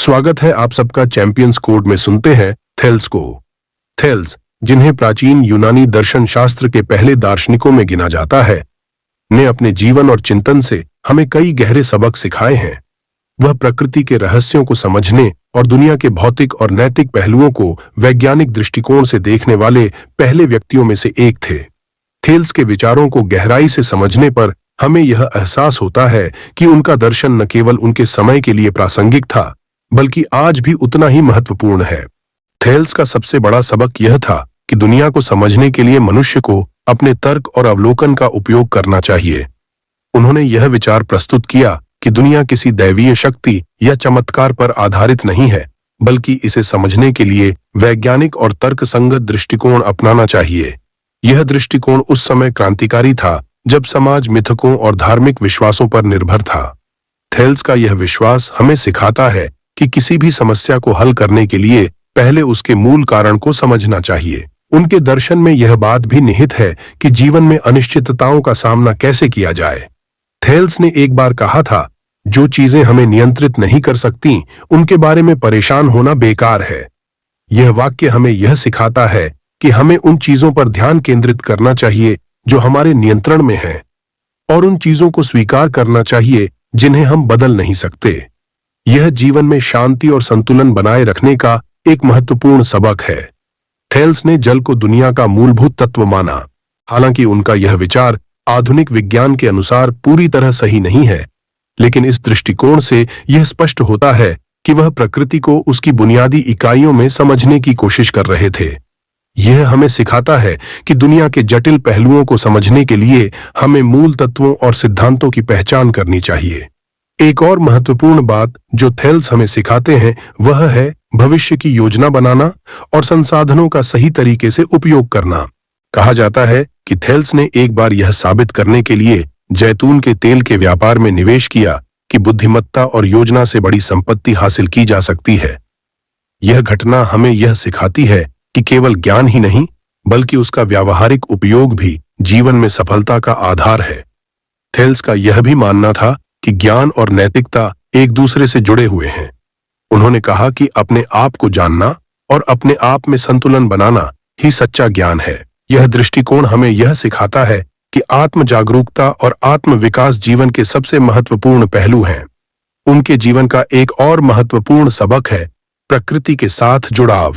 स्वागत है आप सबका चैंपियंस कोड में। सुनते हैं थेल्स को। थेल्स, जिन्हें प्राचीन यूनानी दर्शन शास्त्र के पहले दार्शनिकों में गिना जाता है, ने अपने जीवन और चिंतन से हमें कई गहरे सबक सिखाए हैं। वह प्रकृति के रहस्यों को समझने और दुनिया के भौतिक और नैतिक पहलुओं को वैज्ञानिक दृष्टिकोण से देखने वाले पहले व्यक्तियों में से एक थे। थेल्स के विचारों को गहराई से समझने पर हमें यह एहसास होता है कि उनका दर्शन न केवल उनके समय के लिए प्रासंगिक था, बल्कि आज भी उतना ही महत्वपूर्ण है। थेल्स का सबसे बड़ा सबक यह था कि दुनिया को समझने के लिए मनुष्य को अपने तर्क और अवलोकन का उपयोग करना चाहिए। उन्होंने यह विचार प्रस्तुत किया कि दुनिया किसी दैवीय शक्ति या चमत्कार पर आधारित नहीं है, बल्कि इसे समझने के लिए वैज्ञानिक और तर्कसंगत दृष्टिकोण अपनाना चाहिए। यह दृष्टिकोण उस समय क्रांतिकारी था जब समाज मिथकों और धार्मिक विश्वासों पर निर्भर था। थेल्स का यह विश्वास हमें सिखाता है कि किसी भी समस्या को हल करने के लिए पहले उसके मूल कारण को समझना चाहिए। उनके दर्शन में यह बात भी निहित है कि जीवन में अनिश्चितताओं का सामना कैसे किया जाए। थेल्स ने एक बार कहा था, जो चीजें हमें नियंत्रित नहीं कर सकती, उनके बारे में परेशान होना बेकार है। यह वाक्य हमें यह सिखाता है कि हमें उन चीजों पर ध्यान केंद्रित करना चाहिए जो हमारे नियंत्रण में हैं, और उन चीजों को स्वीकार करना चाहिए जिन्हें हम बदल नहीं सकते। यह जीवन में शांति और संतुलन बनाए रखने का एक महत्वपूर्ण सबक है। थेल्स ने जल को दुनिया का मूलभूत तत्व माना। हालांकि उनका यह विचार आधुनिक विज्ञान के अनुसार पूरी तरह सही नहीं है, लेकिन इस दृष्टिकोण से यह स्पष्ट होता है कि वह प्रकृति को उसकी बुनियादी इकाइयों में समझने की कोशिश कर रहे थे। यह हमें सिखाता है कि दुनिया के जटिल पहलुओं को समझने के लिए हमें मूल तत्वों और सिद्धांतों की पहचान करनी चाहिए। एक और महत्वपूर्ण बात जो थेल्स हमें सिखाते हैं वह है भविष्य की योजना बनाना और संसाधनों का सही तरीके से उपयोग करना। कहा जाता है कि थेल्स ने एक बार यह साबित करने के लिए जैतून के तेल के व्यापार में निवेश किया कि बुद्धिमत्ता और योजना से बड़ी संपत्ति हासिल की जा सकती है। यह घटना हमें यह सिखाती है कि केवल ज्ञान ही नहीं, बल्कि उसका व्यावहारिक उपयोग भी जीवन में सफलता का आधार है। थेल्स का यह भी मानना था कि ज्ञान और नैतिकता एक दूसरे से जुड़े हुए हैं। उन्होंने कहा कि अपने आप को जानना और अपने आप में संतुलन बनाना ही सच्चा ज्ञान है। यह दृष्टिकोण हमें यह सिखाता है कि आत्म जागरूकता और आत्म विकास जीवन के सबसे महत्वपूर्ण पहलू हैं। उनके जीवन का एक और महत्वपूर्ण सबक है प्रकृति के साथ जुड़ाव।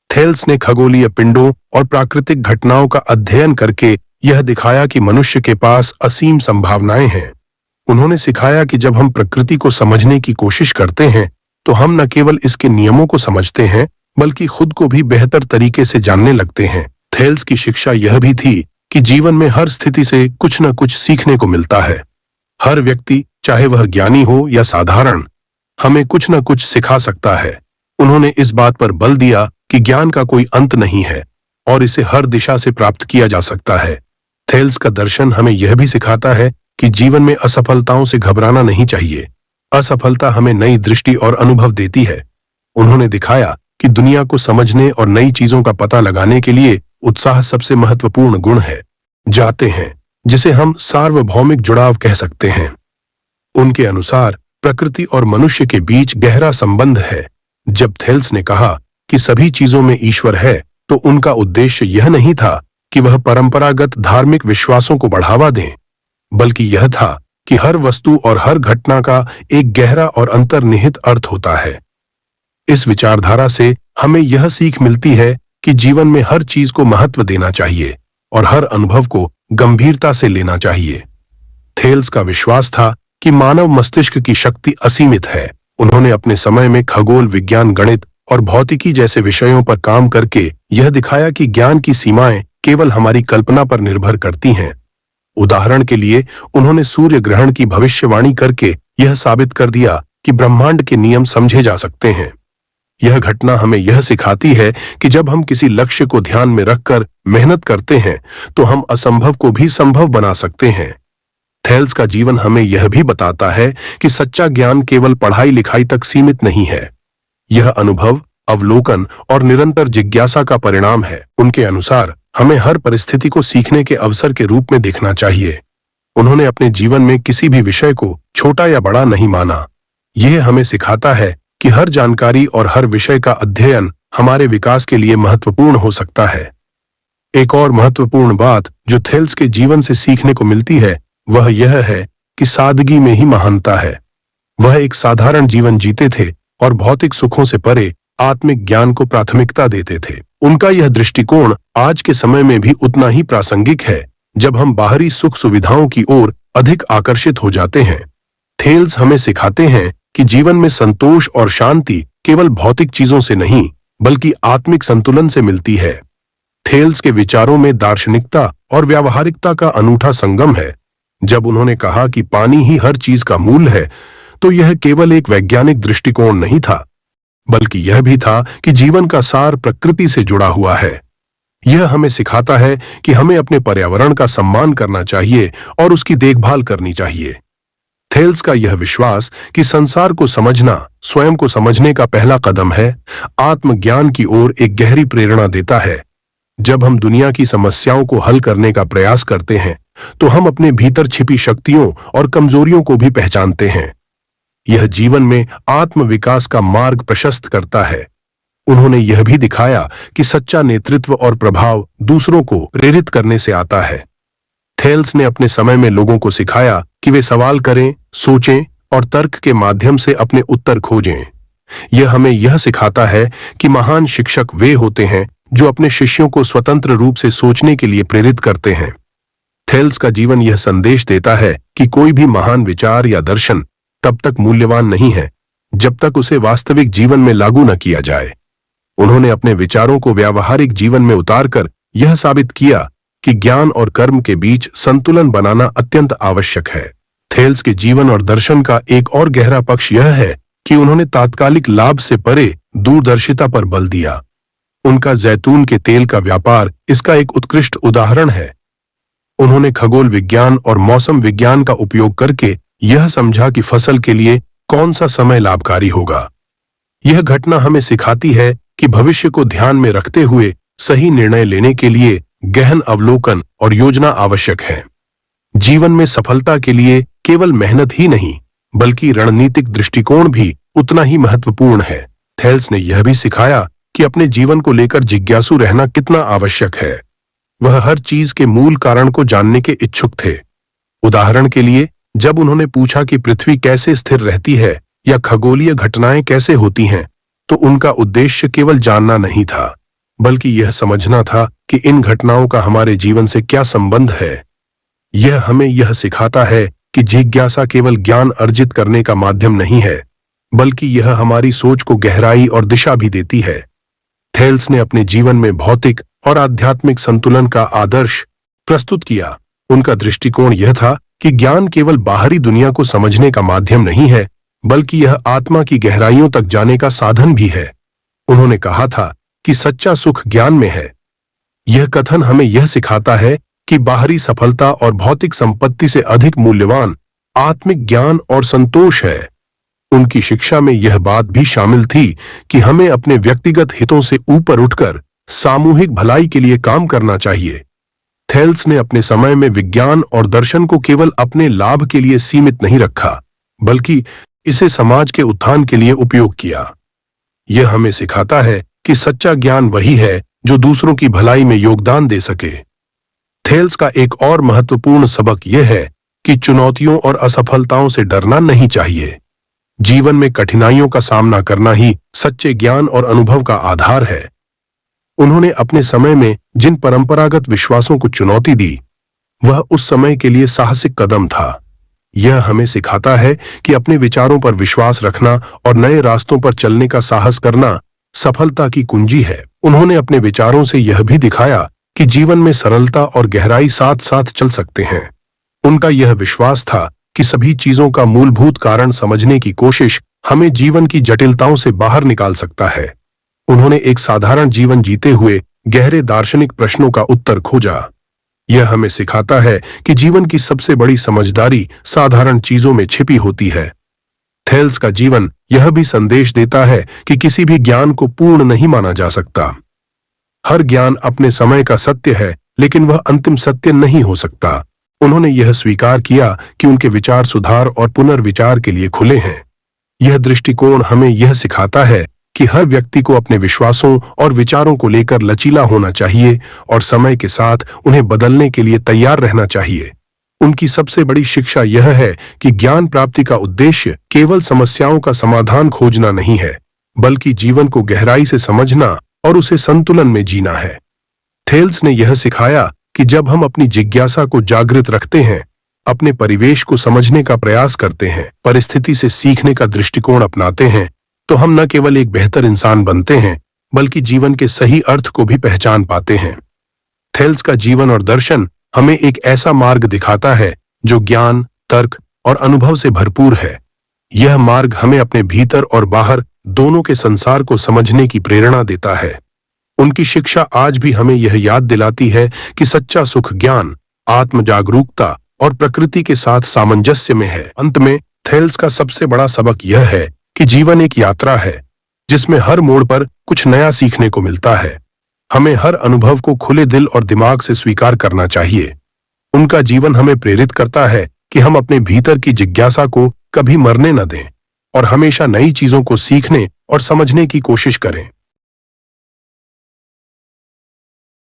थेल्स ने खगोलीय पिंडों और प्राकृतिक घटनाओं का अध्ययन करके यह दिखाया कि मनुष्य के पास असीम संभावनाएं हैं। उन्होंने सिखाया कि जब हम प्रकृति को समझने की कोशिश करते हैं तो हम न केवल इसके नियमों को समझते हैं, बल्कि खुद को भी बेहतर तरीके से जानने लगते हैं। थेल्स की शिक्षा यह भी थी कि जीवन में हर स्थिति से कुछ न कुछ सीखने को मिलता है। हर व्यक्ति, चाहे वह ज्ञानी हो या साधारण, हमें कुछ न कुछ सिखा सकता है। उन्होंने इस बात पर बल दिया कि ज्ञान का कोई अंत नहीं है और इसे हर दिशा से प्राप्त किया जा सकता है। थेल्स का दर्शन हमें यह भी सिखाता है कि जीवन में असफलताओं से घबराना नहीं चाहिए। असफलता हमें नई दृष्टि और अनुभव देती है। उन्होंने दिखाया कि दुनिया को समझने और नई चीजों का पता लगाने के लिए उत्साह सबसे महत्वपूर्ण गुण है। जाते हैं, जिसे हम सार्वभौमिक जुड़ाव कह सकते हैं। उनके अनुसार प्रकृति और मनुष्य के बीच गहरा संबंध है। जब थेल्स ने कहा कि सभी चीजों में ईश्वर है, तो उनका उद्देश्य यह नहीं था कि वह परंपरागत धार्मिक विश्वासों को बढ़ावा दें, बल्कि यह था कि हर वस्तु और हर घटना का एक गहरा और अंतर्निहित अर्थ होता है। इस विचारधारा से हमें यह सीख मिलती है कि जीवन में हर चीज को महत्व देना चाहिए और हर अनुभव को गंभीरता से लेना चाहिए। थेल्स का विश्वास था कि मानव मस्तिष्क की शक्ति असीमित है। उन्होंने अपने समय में खगोल विज्ञान, गणित और भौतिकी जैसे विषयों पर काम करके यह दिखाया कि ज्ञान की सीमाएं केवल हमारी कल्पना पर निर्भर करती हैं। उदाहरण के लिए, उन्होंने सूर्य ग्रहण की भविष्यवाणी करके यह साबित कर दिया कि ब्रह्मांड के नियम समझे जा सकते हैं। यह घटना हमें यह सिखाती है कि जब हम किसी लक्ष्य को ध्यान में रखकर मेहनत करते हैं, तो हम असंभव को भी संभव बना सकते हैं। थेल्स का जीवन हमें यह भी बताता है कि सच्चा ज्ञान केवल पढ़ाई लिखाई तक सीमित नहीं है। यह अनुभव, अवलोकन और निरंतर जिज्ञासा का परिणाम है। उनके अनुसार हमें हर परिस्थिति को सीखने के अवसर के रूप में देखना चाहिए। उन्होंने अपने जीवन में किसी भी विषय को छोटा या बड़ा नहीं माना। यह हमें सिखाता है कि हर जानकारी और हर विषय का अध्ययन हमारे विकास के लिए महत्वपूर्ण हो सकता है। एक और महत्वपूर्ण बात जो थेल्स के जीवन से सीखने को मिलती है वह यह है कि सादगी में ही महानता है। वह एक साधारण जीवन जीते थे और भौतिक सुखों से परे आत्मिक ज्ञान को प्राथमिकता देते थे। उनका यह दृष्टिकोण आज के समय में भी उतना ही प्रासंगिक है जब हम बाहरी सुख सुविधाओं की ओर अधिक आकर्षित हो जाते हैं। थेल्स हमें सिखाते हैं कि जीवन में संतोष और शांति केवल भौतिक चीजों से नहीं बल्कि आत्मिक संतुलन से मिलती है। थेल्स के विचारों में दार्शनिकता और व्यावहारिकता का अनूठा संगम है। जब उन्होंने कहा कि पानी ही हर चीज का मूल है, तो यह केवल एक वैज्ञानिक दृष्टिकोण नहीं था, बल्कि यह भी था कि जीवन का सार प्रकृति से जुड़ा हुआ है। यह हमें सिखाता है कि हमें अपने पर्यावरण का सम्मान करना चाहिए और उसकी देखभाल करनी चाहिए। थेल्स का यह विश्वास कि संसार को समझना स्वयं को समझने का पहला कदम है, आत्मज्ञान की ओर एक गहरी प्रेरणा देता है। जब हम दुनिया की समस्याओं को हल करने का प्रयास करते हैं, तो हम अपने भीतर छिपी शक्तियों और कमजोरियों को भी पहचानते हैं। यह जीवन में आत्म विकास का मार्ग प्रशस्त करता है। उन्होंने यह भी दिखाया कि सच्चा नेतृत्व और प्रभाव दूसरों को प्रेरित करने से आता है। थेल्स ने अपने समय में लोगों को सिखाया कि वे सवाल करें, सोचें और तर्क के माध्यम से अपने उत्तर खोजें। यह हमें यह सिखाता है कि महान शिक्षक वे होते हैं जो अपने शिष्यों को स्वतंत्र रूप से सोचने के लिए प्रेरित करते हैं। थेल्स का जीवन यह संदेश देता है कि कोई भी महान विचार या दर्शन तब तक मूल्यवान नहीं है जब तक उसे वास्तविक जीवन में लागू न किया जाए। उन्होंने अपने विचारों को व्यावहारिक जीवन में उतारकर यह साबित किया कि ज्ञान और कर्म के बीच संतुलन बनाना अत्यंत आवश्यक है। थेल्स के जीवन और दर्शन का एक और गहरा पक्ष यह है कि उन्होंने तात्कालिक लाभ से परे दूरदर्शिता पर बल दिया। उनका जैतून के तेल का व्यापार इसका एक उत्कृष्ट उदाहरण है। उन्होंने खगोल विज्ञान और मौसम विज्ञान का उपयोग करके यह समझा कि फसल के लिए कौन सा समय लाभकारी होगा। यह घटना हमें सिखाती है कि भविष्य को ध्यान में रखते हुए सही निर्णय लेने के लिए गहन अवलोकन और योजना आवश्यक है। जीवन में सफलता के लिए केवल मेहनत ही नहीं बल्कि रणनीतिक दृष्टिकोण भी उतना ही महत्वपूर्ण है। थेल्स ने यह भी सिखाया कि अपने जीवन को लेकर जिज्ञासु रहना कितना आवश्यक है। वह हर चीज के मूल कारण को जानने के इच्छुक थे। उदाहरण के लिए, जब उन्होंने पूछा कि पृथ्वी कैसे स्थिर रहती है या खगोलीय घटनाएं कैसे होती हैं, तो उनका उद्देश्य केवल जानना नहीं था बल्कि यह समझना था कि इन घटनाओं का हमारे जीवन से क्या संबंध है। यह हमें यह सिखाता है कि जिज्ञासा केवल ज्ञान अर्जित करने का माध्यम नहीं है बल्कि यह हमारी सोच को गहराई और दिशा भी देती है। थेल्स ने अपने जीवन में भौतिक और आध्यात्मिक संतुलन का आदर्श प्रस्तुत किया। उनका दृष्टिकोण यह था कि ज्ञान केवल बाहरी दुनिया को समझने का माध्यम नहीं है बल्कि यह आत्मा की गहराइयों तक जाने का साधन भी है। उन्होंने कहा था कि सच्चा सुख ज्ञान में है। यह कथन हमें यह सिखाता है कि बाहरी सफलता और भौतिक संपत्ति से अधिक मूल्यवान आत्मिक ज्ञान और संतोष है। उनकी शिक्षा में यह बात भी शामिल थी कि हमें अपने व्यक्तिगत हितों से ऊपर उठकर सामूहिक भलाई के लिए काम करना चाहिए। थेल्स ने अपने समय में विज्ञान और दर्शन को केवल अपने लाभ के लिए सीमित नहीं रखा बल्कि इसे समाज के उत्थान के लिए उपयोग किया। यह हमें सिखाता है कि सच्चा ज्ञान वही है जो दूसरों की भलाई में योगदान दे सके। थेल्स का एक और महत्वपूर्ण सबक यह है कि चुनौतियों और असफलताओं से डरना नहीं चाहिए। जीवन में कठिनाइयों का सामना करना ही सच्चे ज्ञान और अनुभव का आधार है। उन्होंने अपने समय में जिन परंपरागत विश्वासों को चुनौती दी, वह उस समय के लिए साहसिक कदम था। यह हमें सिखाता है कि अपने विचारों पर विश्वास रखना और नए रास्तों पर चलने का साहस करना सफलता की कुंजी है। उन्होंने अपने विचारों से यह भी दिखाया कि जीवन में सरलता और गहराई साथ साथ चल सकते हैं। उनका यह विश्वास था कि सभी चीजों का मूलभूत कारण समझने की कोशिश हमें जीवन की जटिलताओं से बाहर निकाल सकता है। उन्होंने एक साधारण जीवन जीते हुए गहरे दार्शनिक प्रश्नों का उत्तर खोजा। यह हमें सिखाता है कि जीवन की सबसे बड़ी समझदारी साधारण चीजों में छिपी होती है। थेल्स का जीवन यह भी संदेश देता है कि किसी भी ज्ञान को पूर्ण नहीं माना जा सकता। हर ज्ञान अपने समय का सत्य है, लेकिन वह अंतिम सत्य नहीं हो सकता। उन्होंने यह स्वीकार किया कि उनके विचार सुधार और पुनर्विचार के लिए खुले हैं। यह दृष्टिकोण हमें यह सिखाता है कि हर व्यक्ति को अपने विश्वासों और विचारों को लेकर लचीला होना चाहिए और समय के साथ उन्हें बदलने के लिए तैयार रहना चाहिए। उनकी सबसे बड़ी शिक्षा यह है कि ज्ञान प्राप्ति का उद्देश्य केवल समस्याओं का समाधान खोजना नहीं है, बल्कि जीवन को गहराई से समझना और उसे संतुलन में जीना है। थेल्स ने यह सिखाया कि जब हम अपनी जिज्ञासा को जागृत रखते हैं, अपने परिवेश को समझने का प्रयास करते हैं, परिस्थिति से सीखने का दृष्टिकोण अपनाते हैं, तो हम न केवल एक बेहतर इंसान बनते हैं, बल्कि जीवन के सही अर्थ को भी पहचान पाते हैं। थेल्स का जीवन और दर्शन हमें एक ऐसा मार्ग दिखाता है जो ज्ञान, तर्क और अनुभव से भरपूर है। यह मार्ग हमें अपने भीतर और बाहर दोनों के संसार को समझने की प्रेरणा देता है। उनकी शिक्षा आज भी हमें यह याद दिलाती है कि सच्चा सुख ज्ञान, आत्म जागरूकता और प्रकृति के साथ सामंजस्य में है। अंत में थेल्स का सबसे बड़ा सबक यह है कि जीवन एक यात्रा है जिसमें हर मोड़ पर कुछ नया सीखने को मिलता है। हमें हर अनुभव को खुले दिल और दिमाग से स्वीकार करना चाहिए। उनका जीवन हमें प्रेरित करता है कि हम अपने भीतर की जिज्ञासा को कभी मरने न दें और हमेशा नई चीजों को सीखने और समझने की कोशिश करें।